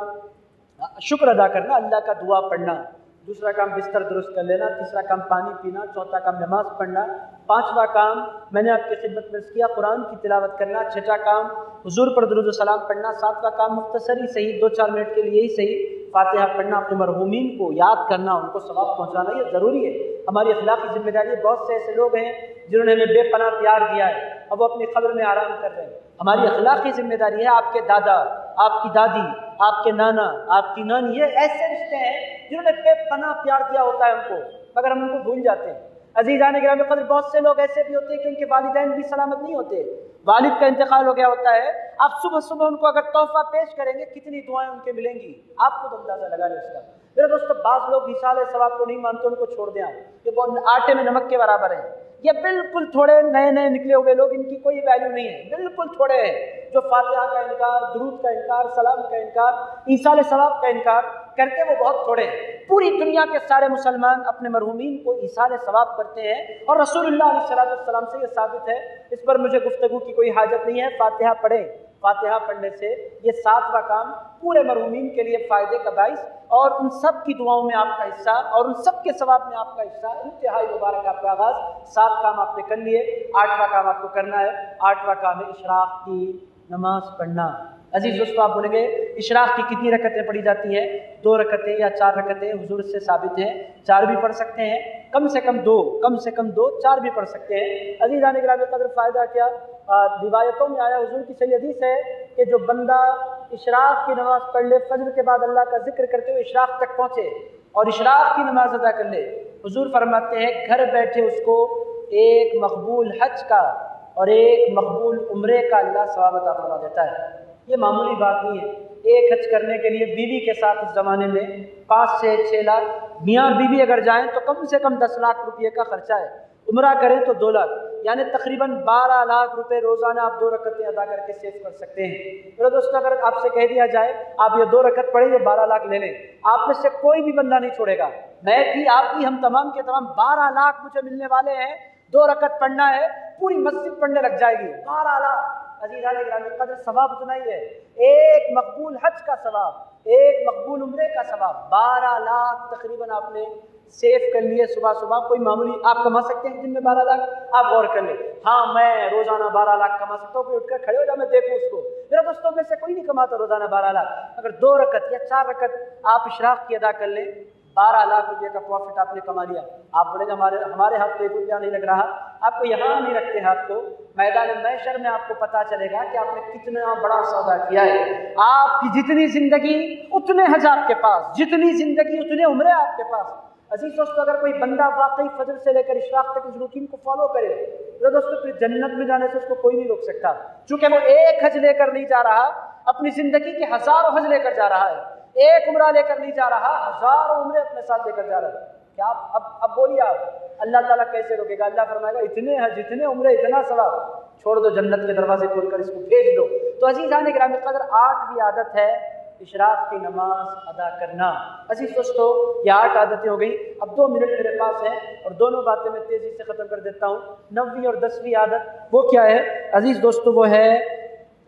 شکر ادا کرنا، اللہ کا دعا پڑھنا۔ دوسرا کام بستر درست کر لینا۔ تیسرا کام پانی پینا۔ چوتھا کام نماز پڑھنا۔ پانچواں کام میں نے آپ کی خدمت میں عرض کیا قرآن کی تلاوت کرنا۔ چھٹا کام حضور پر درود و سلام پڑھنا۔ ساتواں کام مختصر ہی صحیح 2-4 منٹ کے لیے ہی صحیح فاتحہ پڑھنا، اپنے مرحومین کو یاد کرنا، ان کو ثواب پہنچانا، یہ ضروری ہے، ہماری اخلاقی ذمہ داری ہے۔ بہت سے ایسے لوگ ہیں جنہوں نے ہمیں بے پناہ پیار دیا ہے، اب وہ اپنی قبر میں آرام کر رہے ہیں۔ ہماری اخلاقی ذمہ داری ہے، آپ کے دادا، آپ کی دادی، آپ کے نانا، آپ کی نانی، یہ ایسے رشتے ہیں جنہوں نے بے پناہ پیار دیا ہوتا ہے ہم کو، مگر ہم ان کو بھول جاتے ہیں۔ عزیزان گرامی قدر، بہت سے لوگ ایسے بھی ہوتے ہیں کہ ان کے والدین بھی سلامت نہیں ہوتے، والد کا انتقال ہو گیا ہوتا ہے۔ آپ صبح صبح ان کو اگر تحفہ پیش کریں گے، کتنی دعائیں ان کے ملیں گی، آپ خود اندازہ لگا لیں اس کا۔ میرے دوستو، بعض لوگ ایصال ثواب کو نہیں مانتے، ان کو چھوڑ دیں آپ، یہ بہت آٹے میں نمک کے برابر ہیں۔ یہ بالکل تھوڑے نئے نکلے ہوئے لوگ، ان کی کوئی ویلیو نہیں ہے، بالکل تھوڑے ہیں جو فاتحہ کا انکار، درود کا انکار، سلام کا انکار، ایصال ثواب کا انکار کرتے، وہ بہت تھوڑے ہیں۔ پوری دنیا کے سارے مسلمان اپنے مرحومین کو ایصال ثواب کرتے ہیں، اور رسول اللہ علیہ السلام سے یہ ثابت ہے۔ اس پر مجھے گفتگو کی کوئی حاجت نہیں ہے۔ فاتحہ پڑھیں، فاتحہ پڑھنے سے یہ 7واں کام پورے مرحومین کے لیے فائدے کا باعث اور ان سب کی دعاؤں میں آپ کا حصہ اور ان سب کے ثواب میں آپ کا حصہ، انتہائی مبارک آپ کا آغاز۔ 7 کام آپ نے کر لیے، 8واں کام آپ کو کرنا ہے۔ 8واں کام ہے اشراق کی نماز پڑھنا۔ عزیز دوستو، آپ بولیں گے اشراق کی کتنی رکعتیں پڑھی جاتی ہیں؟ 2 رکعتیں یا 4 رکعتیں حضور سے ثابت ہیں، 4 بھی پڑھ سکتے ہیں، کم سے کم 2، 4 بھی پڑھ سکتے ہیں۔ عزیزان گرامی قدر، فائدہ کیا؟ روایتوں میں آیا، حضور کی صحیح حدیث ہے کہ جو بندہ اشراق کی نماز پڑھ لے، فجر کے بعد اللہ کا ذکر کرتے ہوئے اشراق تک پہنچے اور اشراق کی نماز ادا کر لے، حضور فرماتے ہیں گھر بیٹھے اس کو ایک مقبول حج کا اور ایک مقبول عمرے کا اللہ ثواب عطا فرما دیتا ہے۔ یہ معمولی بات نہیں ہے۔ ایک حج کرنے کے لیے بیوی کے ساتھ اس زمانے میں 5 سے 6 لاکھ، میاں بیوی اگر جائیں تو کم سے کم 10 لاکھ روپے کا خرچہ ہے، عمرہ کریں تو 2 لاکھ، یعنی تقریباً 12 لاکھ روپے روزانہ آپ 2 رکعتیں ادا کر کے سیو کر سکتے ہیں۔ میرے دوستو، اگر آپ سے کہہ دیا جائے آپ یہ 2 رکعت پڑھیں، یہ 12 لاکھ لے لیں، آپ میں سے کوئی بھی بندہ نہیں چھوڑے گا، میں بھی، آپ بھی، ہم تمام کے تمام 12 لاکھ مجھے ملنے والے ہیں، 2 رکعت پڑھنا ہے، پوری مسجد پڑھنے لگ جائے گی، 12 لاکھ۔ عزیزان گرامی قدر، ثواب اتنا ہی ہے، ایک مقبول حج کا ثواب، ایک مقبول عمرے کا ثواب، 12 لاکھ تقریباً آپ نے سیو کر لیے۔ صبح کوئی معمولی آپ کما سکتے ہیں دن میں 12 لاکھ؟ آپ غور کر لیں، ہاں میں روزانہ 12 لاکھ کما سکتا ہوں، کوئی اٹھ کر کھڑے ہو جا میں دیکھوں اس کو۔ میرے دوستوں میں سے کوئی نہیں کماتا روزانہ 12 لاکھ، اگر 2 رکعت یا 4 رکعت آپ اشراق کی ادا کر لیں، 12 لاکھ روپے کا پروفٹ آپ نے کما لیا۔ آپ بولیں گے ہمارے ہاتھ تو 1 روپیہ نہیں لگ رہا، آپ کو یہاں نہیں رکھتے ہیں، آپ کو میدان محشر میں آپ کو پتا چلے گا کہ آپ نے کتنا بڑا سودا کیا ہے۔ آپ کی جتنی زندگی اتنے حج آپ کے پاس، جتنی زندگی اتنے عمرے آپ کے پاس۔ عزیز دوستو، اگر کوئی بندہ واقعی فجر سے لے کر اشراق تک اس روٹین کو فالو کرے، میرے دوستو، پھر جنت میں جانے سے اس کو کوئی نہیں روک سکتا، چونکہ وہ ایک حج لے کر نہیں جا رہا، اپنی زندگی کے ہزاروں حج لے کر جا رہا ہے، ایک عمرہ لے کر نہیں جا رہا، ہزاروں عمرے اپنے ساتھ لے کر جا رہا ہے۔ کیا اب بولیے آپ، اللہ تعالیٰ کیسے روکے گا؟ اللہ فرمائے گا اتنے حج، اتنے عمرے، اتنا ثواب، چھوڑ دو، جنت کے دروازے کھول کر اس کو بھیج دو۔ تو عزیزان گرامی قدر، 8ویں عادت ہے اشراق کی نماز ادا کرنا۔ عزیز دوستو، یہ 8 عادتیں ہو گئی۔ اب 2 منٹ میرے پاس ہیں اور دونوں باتیں میں تیزی سے ختم کر دیتا ہوں۔ 9ویں اور 10ویں عادت وہ کیا ہے عزیز دوستو؟ وہ ہے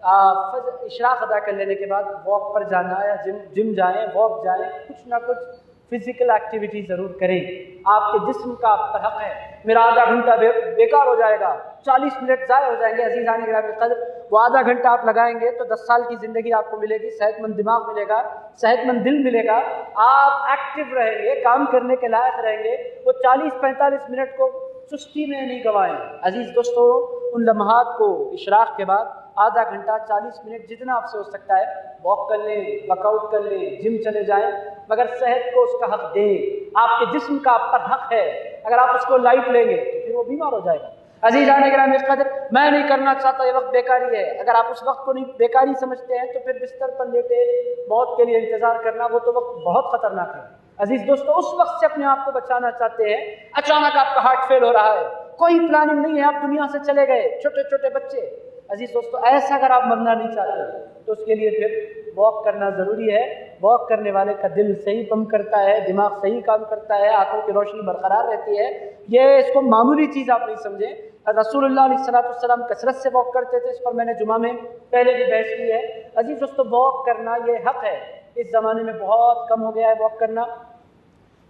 اشراق ادا کر لینے کے بعد واک پر جانا، یا جم جائیں، واک جائیں، کچھ نہ کچھ فزیکل ایکٹیویٹی ضرور کریں۔ آپ کے جسم کا آپ پر حق ہے۔ میرا آدھا گھنٹہ بیکار ہو جائے گا، 40 منٹ ضائع ہو جائیں گے۔ عزیزان گرامی قدر، وہ آدھا گھنٹہ آپ لگائیں گے تو 10 سال کی زندگی آپ کو ملے گی، صحت مند دماغ ملے گا، صحت مند دل ملے گا، آپ ایکٹیو رہیں گے، کام کرنے کے لائق رہیں گے۔ وہ 40-45 منٹ کو سستی میں نہیں گوائیں۔ عزیز دوستو، ان لمحات کو اشراق کے بعد آدھا گھنٹہ، 40 منٹ، جتنا آپ سے ہو سکتا ہے واک کر لیں، ورک آؤٹ کر لیں، جم چلے جائیں، مگر صحت کو اس کا حق دیں۔ آپ کے جسم کا آپ پر حق ہے، اگر آپ اس کو لائٹ لیں گے تو پھر وہ بیمار ہو جائے گا۔ عزیزان گرامی قدر، میں نہیں کرنا چاہتا، یہ وقت بیکاری ہے، اگر آپ اس وقت کو نہیں بیکاری سمجھتے ہیں تو پھر بستر پر لیٹے موت کے لیے انتظار کرنا، وہ تو وقت بہت خطرناک ہے۔ عزیز دوستو، اس وقت سے اپنے آپ کو بچانا چاہتے ہیں، اچانک آپ کا ہارٹ فیل ہو رہا ہے، کوئی پلاننگ نہیں ہے، آپ دنیا سے چلے گئے، چھوٹے چھوٹے بچے۔ عزیز دوستو، ایسا اگر آپ مرنا نہیں چاہتے تو اس کے لیے پھر واک کرنا ضروری ہے۔ واک کرنے والے کا دل صحیح پمپ کرتا ہے، دماغ صحیح کام کرتا ہے، آنکھوں کی روشنی برقرار رہتی ہے۔ یہ اس کو معمولی چیز آپ نہیں سمجھیں۔ رسول اللہ علیہ السلام کثرت سے واک کرتے تھے، اس پر میں نے جمعہ میں پہلے بھی بحث کی ہے۔ عزیز دوستو، واک کرنا یہ حق ہے۔ اس زمانے میں بہت کم ہو گیا ہے واک کرنا۔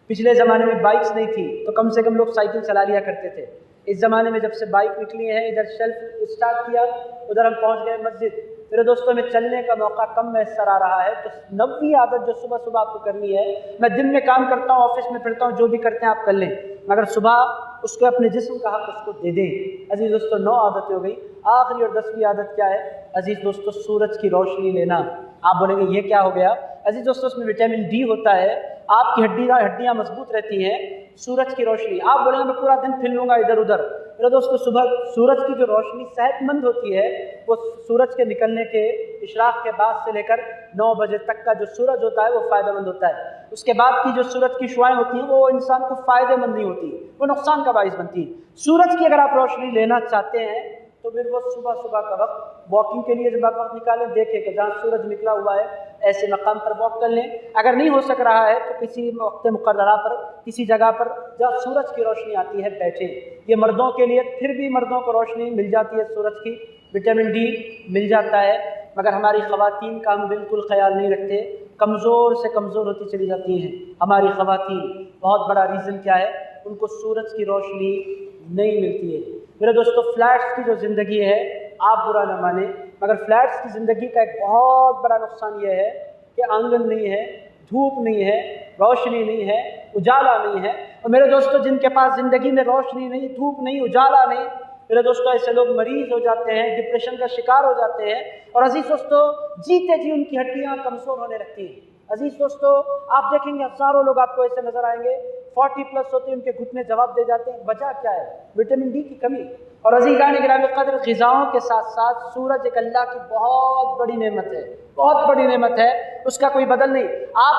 پچھلے زمانے میں بائکس نہیں تھی تو کم سے کم لوگ سائیکل چلا لیا کرتے تھے۔ اس زمانے میں جب سے بائک نکلی ہے، ادھر شیلف اسٹارٹ کیا، ادھر ہم پہنچ گئے مسجد۔ میرے دوستوں میں چلنے کا موقع کم میسر آ رہا ہے، تو 9ویں عادت جو صبح آپ کو کرنی ہے، میں دن میں کام کرتا ہوں، آفس میں پھرتا ہوں، جو بھی کرتے ہیں آپ کر لیں، مگر صبح اس کو اپنے جسم کا حق اس کو دے دیں۔ عزیز دوستو، 9 عادتیں ہو گئی۔ آخری اور 10ویں عادت کیا ہے عزیز دوستو؟ سورج کی روشنی لینا۔ آپ بولیں گے یہ کیا ہو گیا؟ عزیز دوستو، اس میں وٹامن ڈی ہوتا ہے، آپ کی ہڈیاں مضبوط رہتی ہیں۔ سورج کی روشنی، آپ بولیں گے میں پورا دن پھر لوں گا ادھر ادھر۔ میرے دوستو، صبح سورج کی جو روشنی صحت مند ہوتی ہے، وہ سورج کے نکلنے کے اشراق کے بعد سے لے کر 9 بجے تک کا جو سورج ہوتا ہے وہ فائدہ مند ہوتا ہے۔ اس کے بعد کی جو سورج کی شعاعیں ہوتی ہیں وہ انسان کو فائدہ مند نہیں ہوتی، وہ نقصان کا باعث بنتی ہے۔ سورج کی اگر آپ روشنی لینا چاہتے ہیں تو پھر وہ صبح کا وقت واکنگ کے لیے جب آپ وقت نکالیں، دیکھیں کہ جہاں سورج نکلا ہوا ہے ایسے مقام پر واک کر لیں۔ اگر نہیں ہو سک رہا ہے تو کسی وقت مقررہ پر، کسی جگہ پر جہاں سورج کی روشنی آتی ہے بیٹھیں۔ یہ مردوں کے لیے، پھر بھی مردوں کو روشنی مل جاتی ہے سورج کی، وٹامن ڈی مل جاتا ہے۔ مگر ہماری خواتین کا ہم بالکل خیال نہیں رکھتے، کمزور سے کمزور ہوتی چلی جاتی ہیں ہماری خواتین۔ بہت بڑا ریزن کیا ہے؟ ان کو سورج کی روشنی نہیں ملتی ہے۔ میرے دوستو، فلیٹس کی جو زندگی ہے، آپ برا نہ مانیں، مگر فلیٹس کی زندگی کا ایک بہت بڑا نقصان یہ ہے کہ آنگن نہیں ہے، دھوپ نہیں ہے، روشنی نہیں ہے، اجالا نہیں ہے۔ اور میرے دوستو، جن کے پاس زندگی میں روشنی نہیں، دھوپ نہیں، اجالا نہیں، میرے دوستو ایسے لوگ مریض ہو جاتے ہیں، ڈپریشن کا شکار ہو جاتے ہیں، اور عزیز دوستو جیتے جی ان کی ہڈیاں کمزور ہونے لگتی ہیں۔ عزیز دوستو، آپ دیکھیں گے ہزاروں لوگ آپ کو ایسے نظر آئیں گے 40+ ہوتے ہیں، ان کے گھٹنے جواب دے جاتے ہیں۔ وجہ کیا ہے؟ وٹامن ڈی کی کمی۔ اور عزیزان گرامی قدر، غذاؤں کے ساتھ ساتھ سورج ایک اللہ کی بہت بڑی نعمت ہے، بہت بڑی نعمت ہے، اس کا کوئی بدل نہیں۔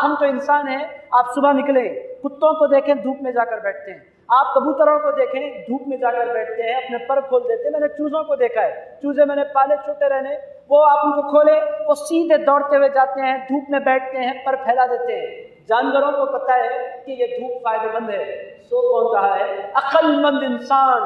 ہم تو انسان ہیں، آپ صبح نکلیں، کتوں کو دیکھیں دھوپ میں جا کر بیٹھتے ہیں، آپ کبوتروں کو دیکھیں دھوپ میں جا کر بیٹھتے ہیں، اپنے پر کھول دیتے ہیں۔ میں نے چوزوں کو دیکھا ہے، چوزے میں نے پالے چھوٹے رہنے، وہ آپ ان کو کھولے وہ سیدھے دوڑتے ہوئے جاتے ہیں، دھوپ میں بیٹھتے ہیں، پر پھیلا دیتے ہیں۔ جانوروں کو پتہ ہے کہ یہ دھوپ فائدہ مند ہے، سو کون رہا ہے؟ عقل مند انسان،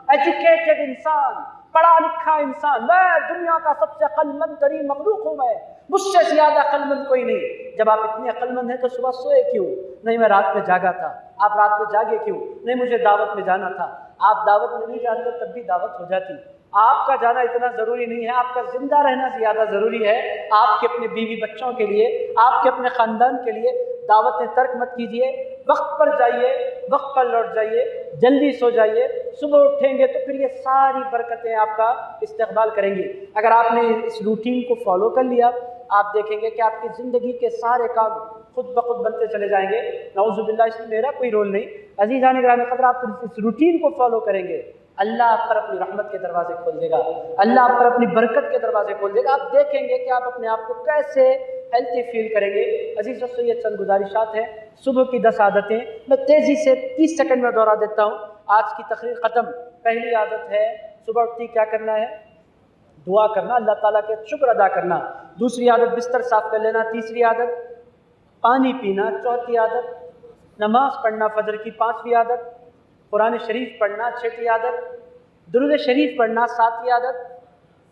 ایجوکیٹڈ انسان، پڑھا لکھا انسان۔ میں دنیا کا سب سے عقل مند ترین مخلوق ہوں، میں مجھ سے زیادہ عقل مند کوئی نہیں۔ جب آپ اتنے عقل مند ہیں تو صبح سوئے کیوں؟ نہیں میں رات میں جاگا تھا۔ آپ رات میں جاگے کیوں؟ نہیں مجھے دعوت میں جانا تھا۔ آپ دعوت میں نہیں جاتے تب بھی دعوت ہو جاتی۔ آپ کا جانا اتنا ضروری نہیں ہے، آپ کا زندہ رہنا زیادہ ضروری ہے۔ آپ کے اپنے بیوی بچوں کے لیے، آپ کے اپنے خاندان کے لیے دعوتیں ترک مت کیجیے۔ وقت پر جائیے، وقت پر لوٹ جائیے، جلدی سو جائیے، صبح اٹھیں گے تو پھر یہ ساری برکتیں آپ کا استقبال کریں گی۔ اگر آپ نے اس روٹین کو فالو کر لیا، آپ دیکھیں گے کہ آپ کی زندگی کے سارے کام خود بخود بنتے چلے جائیں گے۔ نعوذ باللہ، اس میں میرا کوئی رول نہیں۔ عزیزان گرامی قدر، آپ اس روٹین کو فالو کریں گے، اللہ آپ پر اپنی رحمت کے دروازے کھول دے گا، اللہ آپ پر اپنی برکت کے دروازے کھول دے گا۔ آپ دیکھیں گے کہ آپ اپنے آپ کو کیسے ہیلتھی فیل کریں گے۔ عزیز دوستو، یہ چند گزارشات ہیں صبح کی 10 عادتیں، میں تیزی سے 30 سیکنڈ میں دوہرا دیتا ہوں، آج کی تقریر ختم۔ پہلی عادت ہے صبح اٹھتی کیا کرنا ہے؟ دعا کرنا، اللہ تعالیٰ کے شکر ادا کرنا۔ دوسری عادت بستر صاف کر لینا۔ تیسری عادت پانی پینا۔ چوتھی عادت نماز پڑھنا فجر کی۔ پانچویں عادت قرآن شریف پڑھنا۔ چھٹی عادت درود شریف پڑھنا۔ ساتویں عادت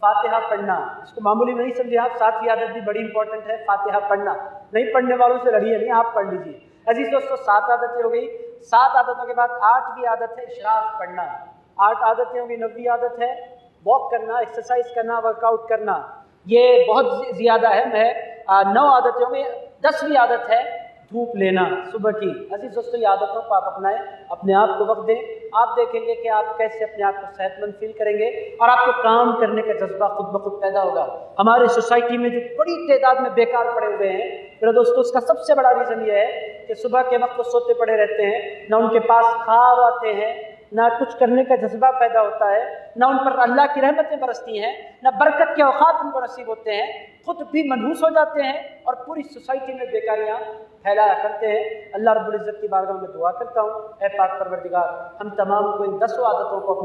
فاتحہ پڑھنا۔ اس کو معمولی نہیں سمجھے آپ، ساتویں عادت بھی بڑی امپورٹنٹ ہے، فاتحہ پڑھنا۔ نہیں پڑھنے والوں سے لڑیے نہیں، آپ پڑھ لیجیے۔ عزیز دوستو، 7 عادتیں ہو گئی۔ 7 عادتوں کے بعد 8ویں عادت ہے اشراق پڑھنا۔ 8 عادتیں ہو گئی۔ 9ویں عادت ہے واک کرنا، ایکسرسائز کرنا، ورک آؤٹ کرنا۔ یہ بہت زیادہ اہم ہے۔ 9 عادتیں ہو گئی۔ 10ویں عادت ہے دھوپ لینا صبح کی۔ عزیز دوستو، یہ عادتوں کو آپ اپنائیں، اپنے آپ کو وقت دیں، آپ دیکھیں گے کہ آپ کیسے اپنے آپ کو صحت مند فیل کریں گے، اور آپ کو کام کرنے کا جذبہ خود بخود پیدا ہوگا۔ ہمارے سوسائٹی میں جو بڑی تعداد میں بیکار پڑے ہوئے ہیں میرے دوستو، اس کا سب سے بڑا ریزن یہ ہے کہ صبح کے وقت وہ سوتے پڑے رہتے ہیں، نہ ان کے پاس خواب آتے ہیں، نہ کچھ کرنے کا جذبہ پیدا ہوتا ہے، نہ ان پر اللہ کی رحمتیں برستی ہیں، نہ برکت کے اوقات ان کو نصیب ہوتے ہیں، خود بھی منحوس ہو جاتے ہیں اور پوری سوسائٹی میں بیکاریاں پھیلایا کرتے ہیں۔ اللہ رب العزت کی بارگاہ میں دعا کرتا ہوں، اے پاک پروردگار، ہم تمام کو ان 10 عادتوں کو